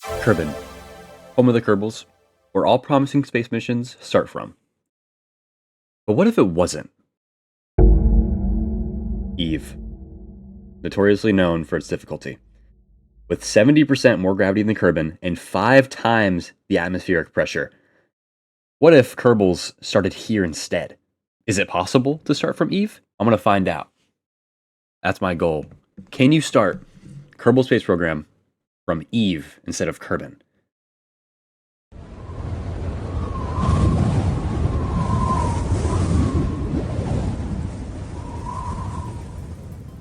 Kerbin, home of the Kerbals, where all promising space missions start from. But what if it wasn't? Eve, notoriously known for its difficulty. With 70% more gravity than Kerbin and 5 times the atmospheric pressure. What if Kerbals started here instead? Is it possible to start from Eve? I'm going to find out. That's my goal. Can you start Kerbal Space Program from Eve instead of Kerbin?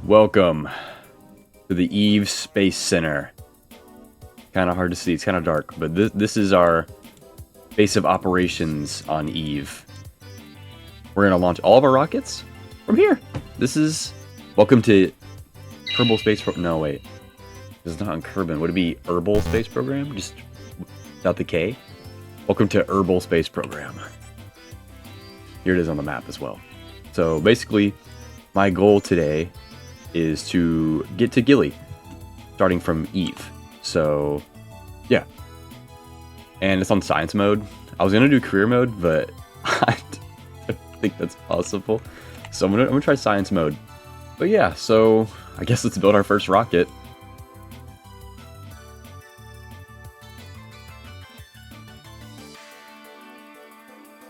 Welcome to the Eve Space Center. Kind of hard to see, it's kind of dark, but this is our base of operations on Eve. We're going to launch all of our rockets from here. This is... Welcome to Kerbal Space Program. No, wait. This is not on Kerbin. Would it be Herbal Space Program? Just without the K? Welcome to Herbal Space Program. Here it is on the map as well. So basically, my goal today is to get to Gilly, starting from Eve. So, yeah. And it's on science mode. I was gonna do career mode, but I don't think that's possible. So I'm gonna try science mode. But yeah, so I guess let's build our first rocket.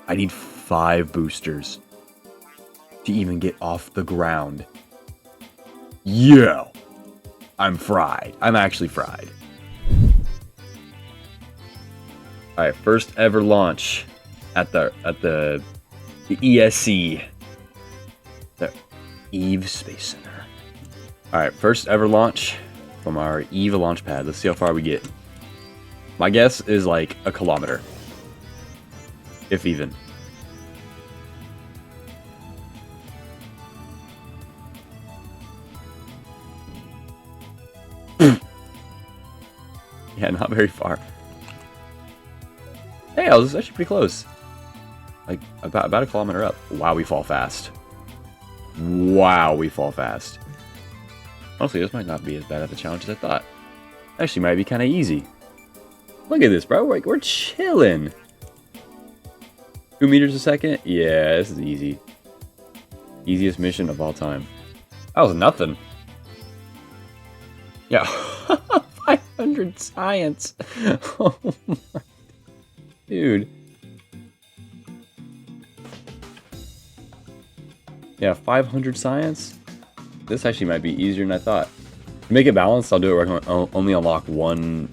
I need 5 boosters to even get off the ground. Yo, I'm fried. I'm actually fried. All right, first ever launch at the ESC, the Eve Space Center. All right, first ever launch from our Eve launch pad. Let's see how far we get. My guess is like a kilometer, if even. Yeah, not very far. Hey, I was actually pretty close. Like, about a kilometer up. Wow, we fall fast. Wow, we fall fast. Honestly, this might not be as bad of a challenge as I thought. Actually, might be kind of easy. Look at this, bro. We're chilling. 2 meters a second? Yeah, this is easy. Easiest mission of all time. That was nothing. Yeah. 500 science. Oh my. Dude. Yeah, 500 science. This actually might be easier than I thought. To make it balanced, I'll do it where I can only unlock one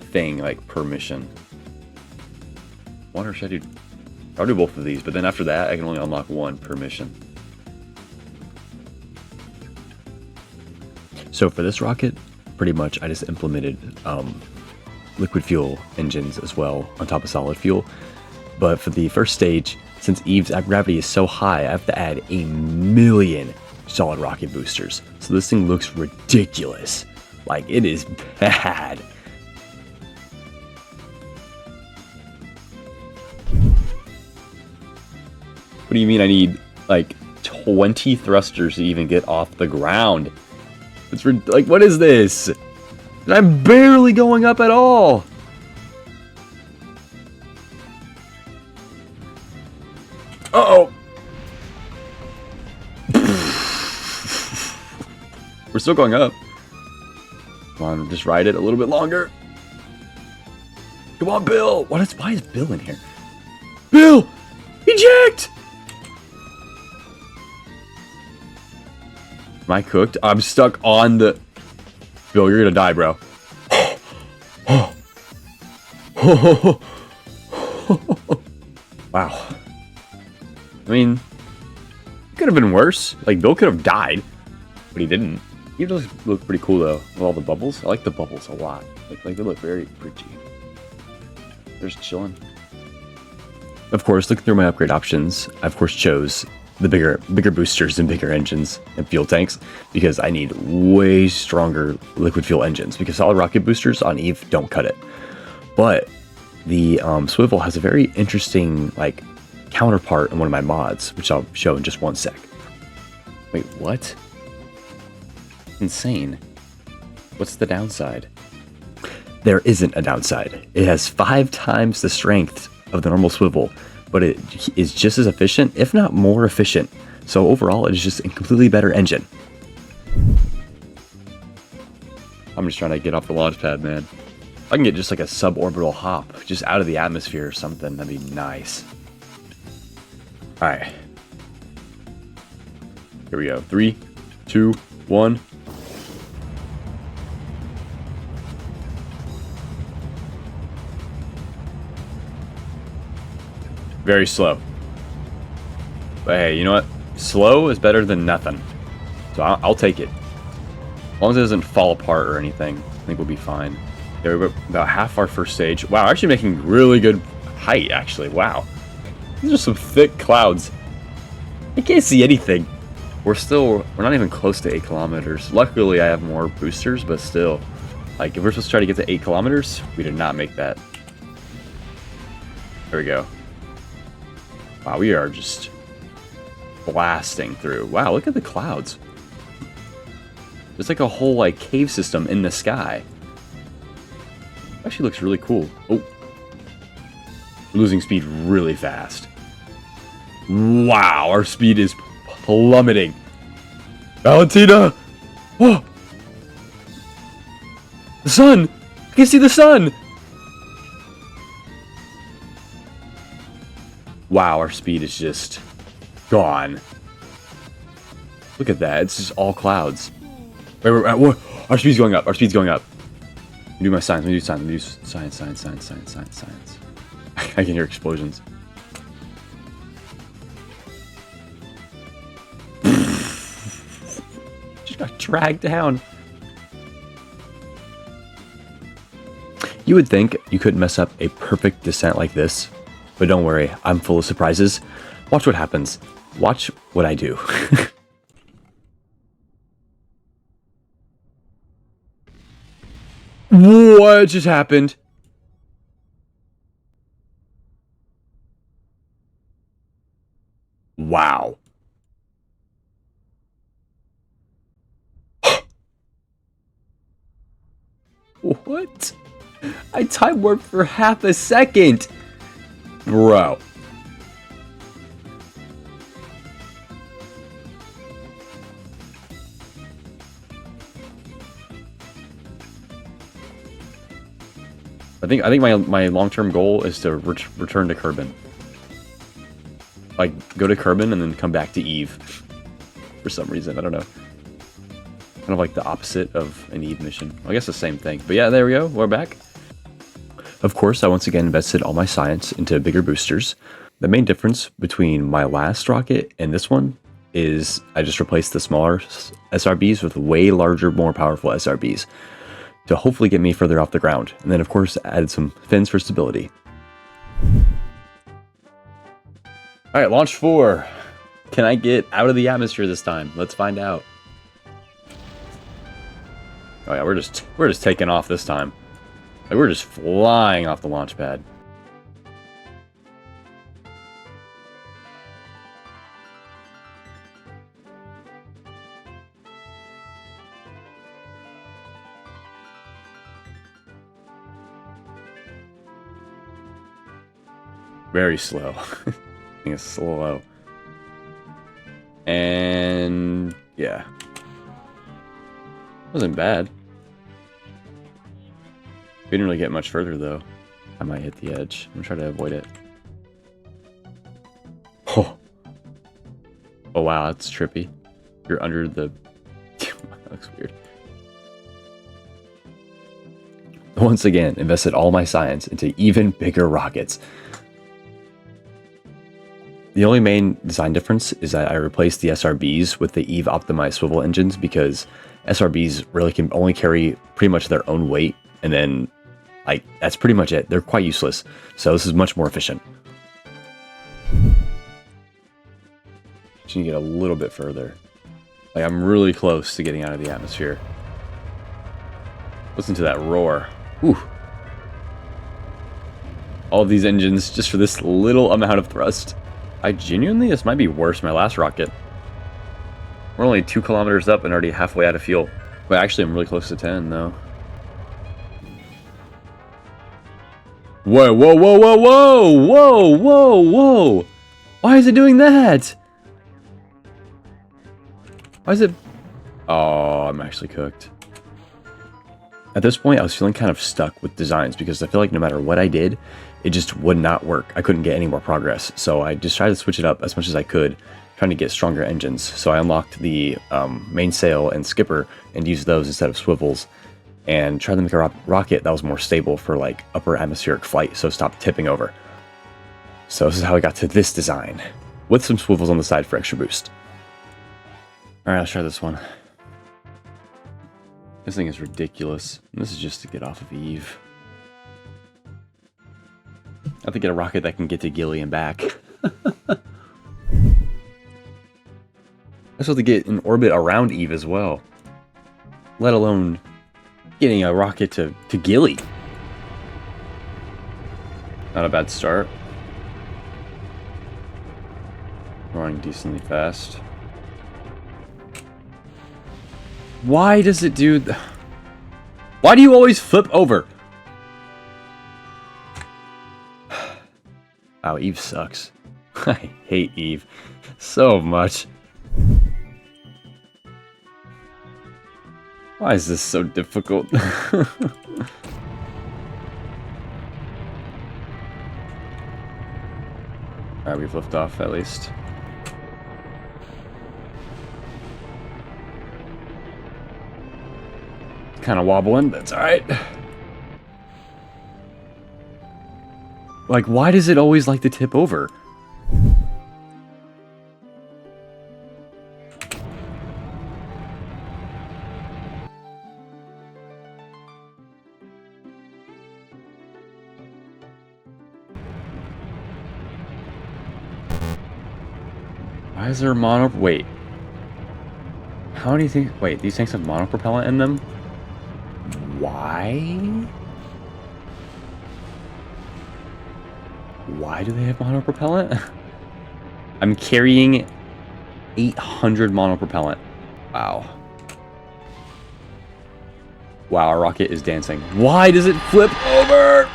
thing, like, per mission. One, or should I do... I'll do both of these, but then after that, I can only unlock one per mission. So for this rocket, pretty much I just implemented liquid fuel engines as well on top of solid fuel. But for the first stage, since Eve's gravity is so high, I have to add 1,000,000 solid rocket boosters. So this thing looks ridiculous. Like, it is bad. What do you mean I need like 20 thrusters to even get off the ground? It's like, what is this? And I'm barely going up at all. Uh-oh. We're still going up. Come on, just ride it a little bit longer. Come on, Bill. Why is Bill in here? Bill! Eject! Am I cooked? I'm stuck on the... Bill, you're gonna die, bro. Wow. I mean, it could have been worse. Like, Bill could have died, but he didn't. He does look pretty cool, though, with all the bubbles. I like the bubbles a lot. Like they look very pretty. They're just chilling. Of course, looking through my upgrade options, I of course chose the bigger boosters and bigger engines and fuel tanks, because I need way stronger liquid fuel engines, because solid rocket boosters on Eve don't cut it. But the swivel has a very interesting like counterpart in one of my mods, which I'll show in just one sec. Wait, what? Insane. What's the downside? there isn't a downside. It has 5 times the strength of the normal swivel, but it is just as efficient, if not more efficient. So overall, it is just a completely better engine. I'm just trying to get off the launch pad, man. If I can get just like a suborbital hop, just out of the atmosphere or something, that'd be nice. Alright. Here we go. 3, 2, 1. Very slow. But hey, you know what? Slow is better than nothing. So I'll take it. As long as it doesn't fall apart or anything, I think we'll be fine. There we go. About half our first stage. Wow, actually making really good height, actually. Wow. These are some thick clouds. I can't see anything. We're not even close to 8 kilometers. Luckily, I have more boosters, but still. Like, if we're supposed to try to get to 8 kilometers, we did not make that. There we go. Wow, we are just blasting through. Wow, look at the clouds. There's like a whole like cave system in the sky. Actually looks really cool. Oh. We're losing speed really fast. Wow, our speed is plummeting. Valentina! Oh! The sun! I can see the sun! Wow, our speed is just gone. Look at that. It's just all clouds. Wait, what? Our speed's going up. Our speed's going up. Let me do my science. Let me do science. Let me do science. I can hear explosions. Just got dragged down. You would think you couldn't mess up a perfect descent like this. But don't worry, I'm full of surprises. Watch what happens. Watch what I do. What just happened? Wow. What? I time warped for half a second. Bro. I think my long-term goal is to return to Kerbin. Like, go to Kerbin and then come back to Eve. For some reason, I don't know. Kind of like the opposite of an Eve mission. Well, I guess the same thing. But yeah, there we go. We're back. Of course, I once again invested all my science into bigger boosters. The main difference between my last rocket and this one is I just replaced the smaller SRBs with way larger, more powerful SRBs to hopefully get me further off the ground. And then, of course, added some fins for stability. All right, launch 4. Can I get out of the atmosphere this time? Let's find out. Oh yeah, we're just taking off this time. Like, we're just flying off the launch pad. Very slow. I think it's slow. And yeah. Wasn't bad. We didn't really get much further, though. I might hit the edge. I'm gonna try to avoid it. Oh. Oh, wow, that's trippy. You're under the... That looks weird. Once again, invested all my science into even bigger rockets. The only main design difference is that I replaced the SRBs with the Eve optimized swivel engines because SRBs really can only carry pretty much their own weight, and then like that's pretty much it. They're quite useless. So this is much more efficient. Just need to get a little bit further. Like I'm really close to getting out of the atmosphere. Listen to that roar. Whew. All of these engines just for this little amount of thrust. This might be worse than my last rocket. We're only 2 kilometers up and already halfway out of fuel. But actually, I'm really close to 10, though. Whoa, whoa, whoa, whoa, whoa, whoa, whoa, whoa. Why is it doing that? Why is it... Oh, I'm actually cooked. At this point, I was feeling kind of stuck with designs because I feel like no matter what I did, it just would not work. I couldn't get any more progress. So I just tried to switch it up as much as I could, trying to get stronger engines. So I unlocked the mainsail and skipper and used those instead of swivels, and tried to make a rocket that was more stable for like upper atmospheric flight, so stop tipping over. So this is how I got to this design, with some swivels on the side for extra boost. Alright, let's try this one. This thing is ridiculous. This is just to get off of Eve. I have to get a rocket that can get to Gilly and back. I'm supposed to get in orbit around Eve as well. Let alone getting a rocket to Gilly. Not a bad start. Running decently fast. Why does it do... Why do you always flip over? Wow, Eve sucks. I hate Eve so much. Why is this so difficult? Alright, we've lifted off at least. Kind of wobbling, that's alright. Like, why does it always like to tip over? Why is there mono... Wait. How many things... Wait, these things have monopropellant in them? Why? Why do they have monopropellant? I'm carrying 800 monopropellant. Wow. Wow, our rocket is dancing. Why does it flip over?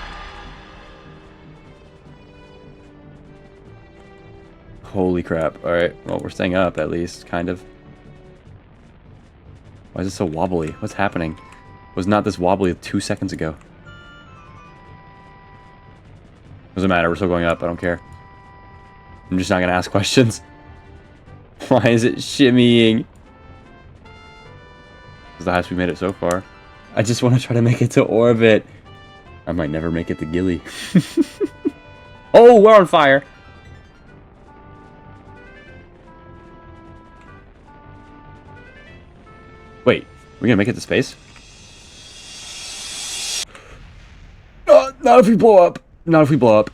Holy crap. Alright, well, we're staying up at least, kind of. Why is it so wobbly? What's happening? It was not this wobbly 2 seconds ago. Doesn't matter, we're still going up, I don't care. I'm just not gonna ask questions. Why is it shimmying? This is the highest we made it so far. I just want to try to make it to orbit. I might never make it to Gilly. Oh, we're on fire! Wait, we're gonna make it to space? Not if we blow up. Not if we blow up.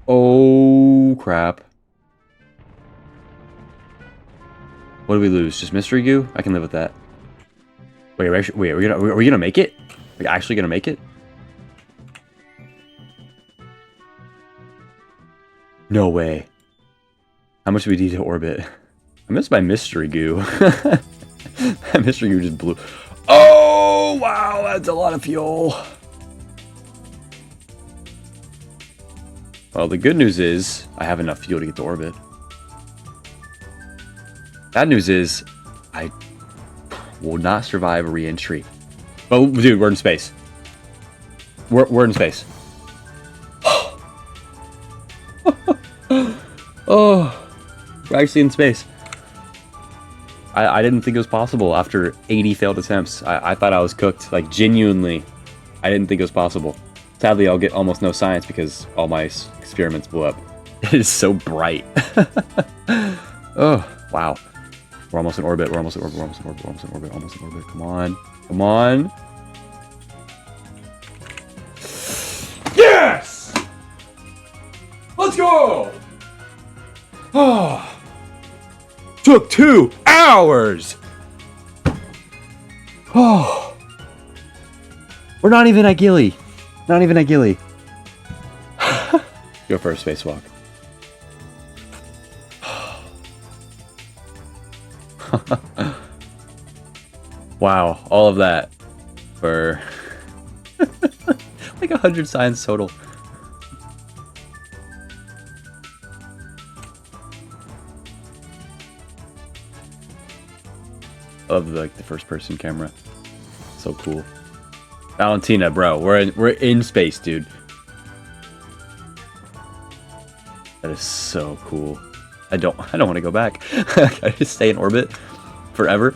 Oh, crap. What do we lose? Just mystery goo? I can live with that. Wait, are we gonna make it? Are we actually gonna make it? No way. How much do we need to orbit? I missed my mystery goo. That mystery goo just blew. Oh, wow, that's a lot of fuel. Well, the good news is I have enough fuel to get to orbit. Bad news is I will not survive a re-entry. Oh, dude, we're in space. We're in space. Oh, we're actually in space. I didn't think it was possible after 80 failed attempts. I thought I was cooked. Like, genuinely, I didn't think it was possible. Sadly, I'll get almost no science because all my experiments blew up. It is so bright. Oh, wow. We're almost in orbit. We're almost in orbit. We're almost in orbit. We're almost in orbit. Almost in orbit. Come on. Come on. Yes! Let's go! Oh. Took 2 hours! Oh. We're not even at Gilly. Not even at Gilly. Go for a spacewalk. Wow, all of that for like 100 science total. I love the first person camera. So cool. Valentina, bro, we're in space, dude. That is so cool. I don't want to go back. I just stay in orbit forever.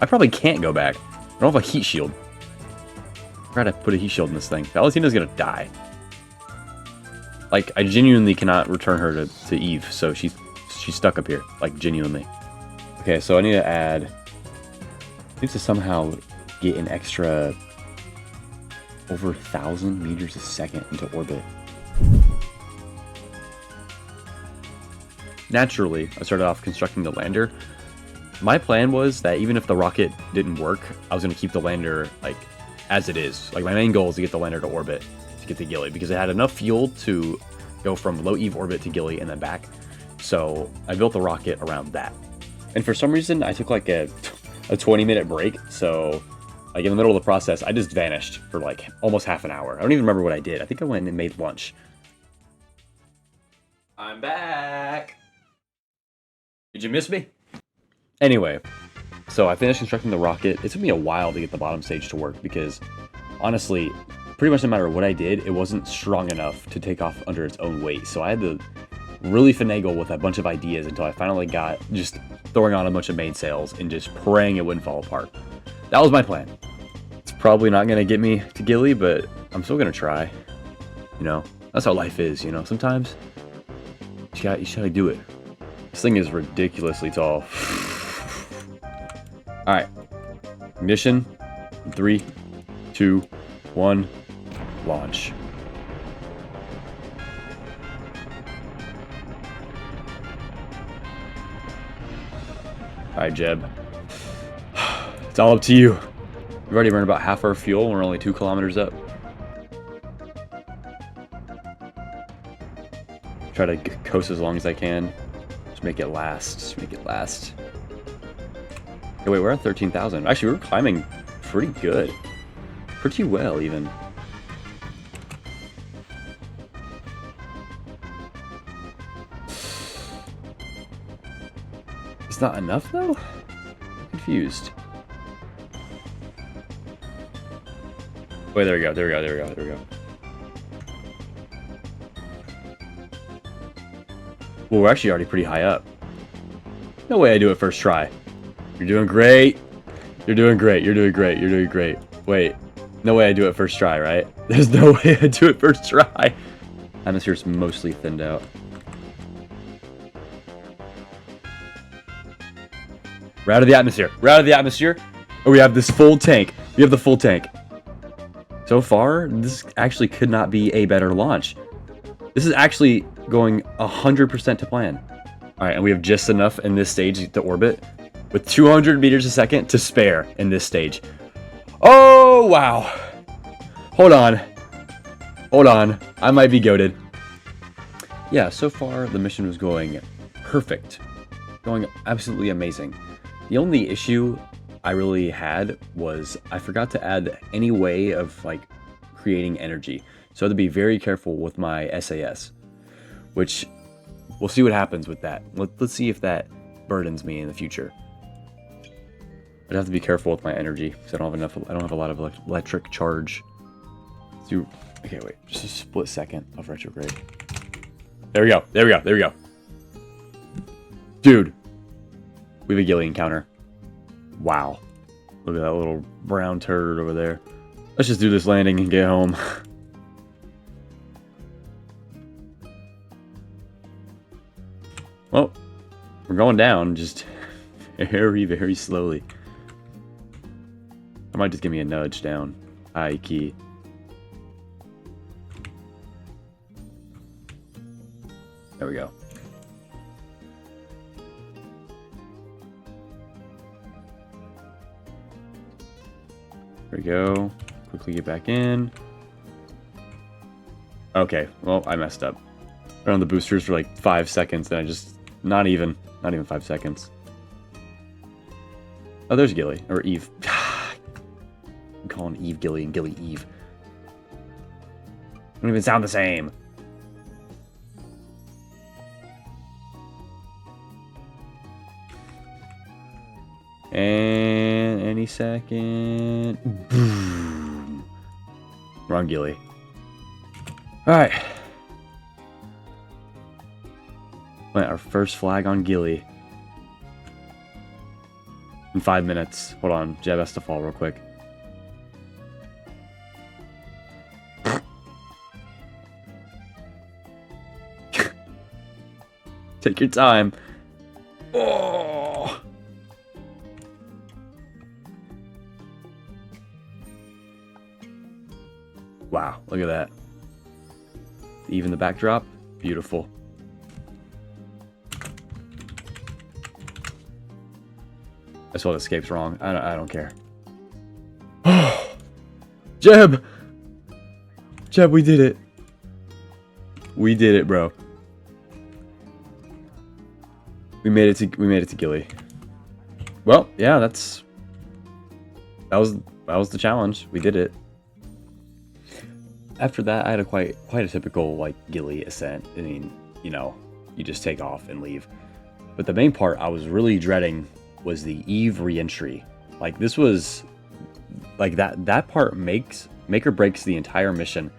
I probably can't go back. I don't have a heat shield. I gotta put a heat shield in this thing. Valentina's gonna die. Like, I genuinely cannot return her to Eve, so she's stuck up here. Like, genuinely. Okay, so I need to add... I need to somehow get an extra over 1,000 meters a second into orbit. Naturally, I started off constructing the lander. My plan was that even if the rocket didn't work, I was going to keep the lander like as it is. Like, my main goal is to get the lander to orbit, to get to Gilly, because it had enough fuel to go from low Eve orbit to Gilly and then back. So I built the rocket around that. And for some reason, I took like a 20-minute break. So like in the middle of the process, I just vanished for like almost half an hour. I don't even remember what I did. I think I went and made lunch. I'm back. Did you miss me? Anyway, so I finished constructing the rocket. It took me a while to get the bottom stage to work because, honestly, pretty much no matter what I did, it wasn't strong enough to take off under its own weight. So I had to really finagle with a bunch of ideas until I finally got just throwing on a bunch of mainsails and just praying it wouldn't fall apart. That was my plan. It's probably not going to get me to Gilly, but I'm still going to try. You know, that's how life is, you know. Sometimes you gotta do it. This thing is ridiculously tall. Alright. Ignition. 3, 2, 1. Launch. Alright, Jeb. It's all up to you. We've already burned about half our fuel. We're only 2 kilometers up. Try to coast as long as I can. Just make it last. Just make it last. Hey, wait, we're at 13,000. Actually, we're climbing pretty good. Pretty well, even. It's not enough, though? I'm confused. Wait, there we go, there we go, there we go, there we go. Well, we're actually already pretty high up. No way I do it first try. You're doing great. You're doing great. You're doing great. You're doing great. Wait. No way I do it first try, right? There's no way I do it first try. Atmosphere's mostly thinned out. We're out of the atmosphere. We're out of the atmosphere. Oh, we have this full tank. We have the full tank. So far, this actually could not be a better launch. This is actually going 100% to plan. All right, and we have just enough in this stage to orbit with 200 meters a second to spare in this stage. Oh, wow. Hold on. Hold on. I might be goated. Yeah, so far the mission was going perfect. Going absolutely amazing. The only issue I really had was I forgot to add any way of like creating energy. So I had to be very careful with my SAS, which we'll see what happens with that. Let's see if that burdens me in the future. I'd have to be careful with my energy because I don't have a lot of electric charge. Okay, wait, just a split second of retrograde. There we go. There we go. There we go. Dude, we have a Gilly encounter. Wow. Look at that little brown turd over there. Let's just do this landing and get home. Well, we're going down just very, very slowly. I might just give me a nudge down. I key. There we go. There we go. Quickly get back in. Okay, well, I messed up. Around the boosters for like 5 seconds, then I just... Not even 5 seconds. Oh, there's Gilly. Or Eve. I'm calling Eve Gilly and Gilly Eve. Don't even sound the same. And any second. Boom. We're on Gilly. Alright. Plant our first flag on Gilly. In 5 minutes. Hold on. Jeb has to fall real quick. Take your time. Oh. Wow, look at that. Even the backdrop, beautiful. I spelled escapes wrong. I don't care. Jeb! Jeb, we did it. We did it, bro. We made it to Gilly. Well, yeah, that was the challenge. We did it. After that, I had quite a typical like Gilly ascent. I mean, you know, you just take off and leave. But the main part I was really dreading was the Eve re-entry. Like this was like that part make or breaks the entire mission.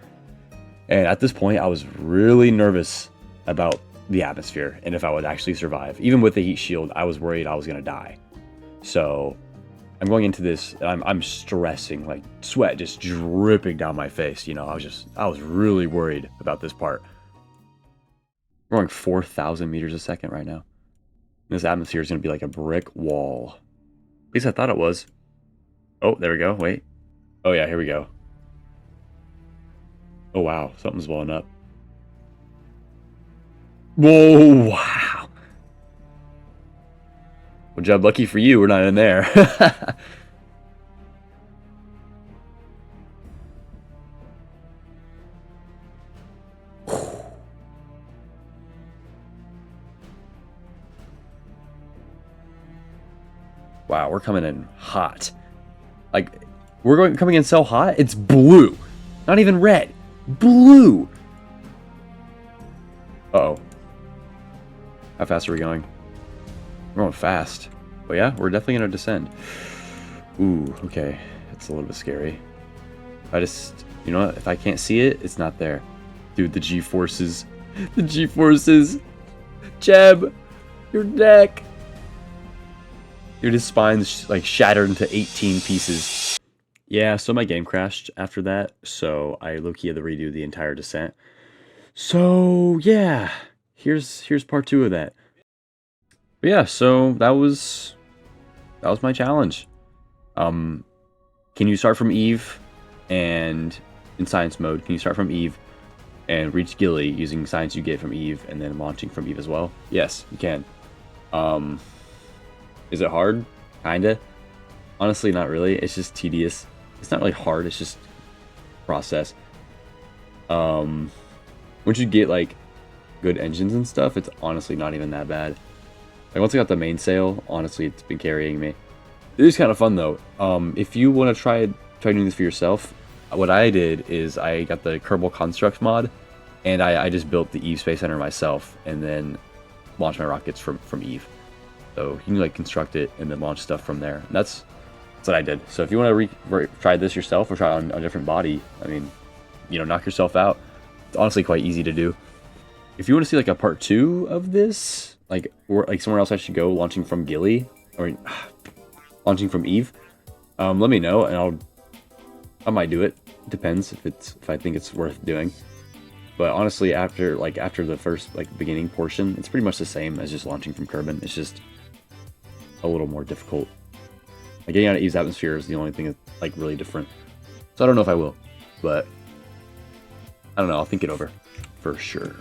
And at this point, I was really nervous about the atmosphere and if I would actually survive. Even with the heat shield, I was worried I was gonna die. So I'm going into this and I'm stressing, like sweat just dripping down my face. You know, I was really worried about this part. We're going 4,000 meters a second right now. This atmosphere is gonna be like a brick wall. At least I thought it was. Oh, there we go. Wait. Oh yeah, here we go. Oh wow, something's blowing up. Whoa, wow. Well, Jeb, lucky for you, we're not in there. Wow, we're coming in hot. Like, coming in so hot, it's blue. Not even red. Blue. Uh-oh. How fast are we going? We're going fast. But yeah, we're definitely going to descend. Ooh, okay. That's a little bit scary. You know what? If I can't see it, it's not there. Dude, the G-forces. The G-forces. Jeb, your neck. Dude, his spine's like shattered into 18 pieces. Yeah, so my game crashed after that. So I low-key had to redo the entire descent. So yeah, here's part 2 of that. But yeah, so that was my challenge. Can you start from Eve and in science mode? Can you start from Eve and reach Gilly using science you get from Eve and then launching from Eve as well? Yes, you can. Is it hard? Kinda. Honestly, not really. It's just tedious. It's not really hard. It's just process. Once you get like good engines and stuff, it's honestly not even that bad. Like once I got the mainsail, honestly, it's been carrying me. It is kind of fun though. If you want to try doing this for yourself, what I did is I got the Kerbal Konstructs mod, and I just built the Eve Space Center myself, and then launched my rockets from Eve. So you can like construct it and then launch stuff from there. And that's what I did. So if you want to try this yourself or try on a different body, I mean, you know, knock yourself out. It's honestly quite easy to do. If you want to see like a part 2 of this, like somewhere else I should go launching from Gilly or launching from Eve, let me know and I might do it. Depends if I think it's worth doing. But honestly, after the first beginning portion, it's pretty much the same as just launching from Kerbin. It's just a little more difficult. Like getting out of Eve's atmosphere is the only thing that's like really different. So I don't know if I will, but I don't know. I'll think it over for sure.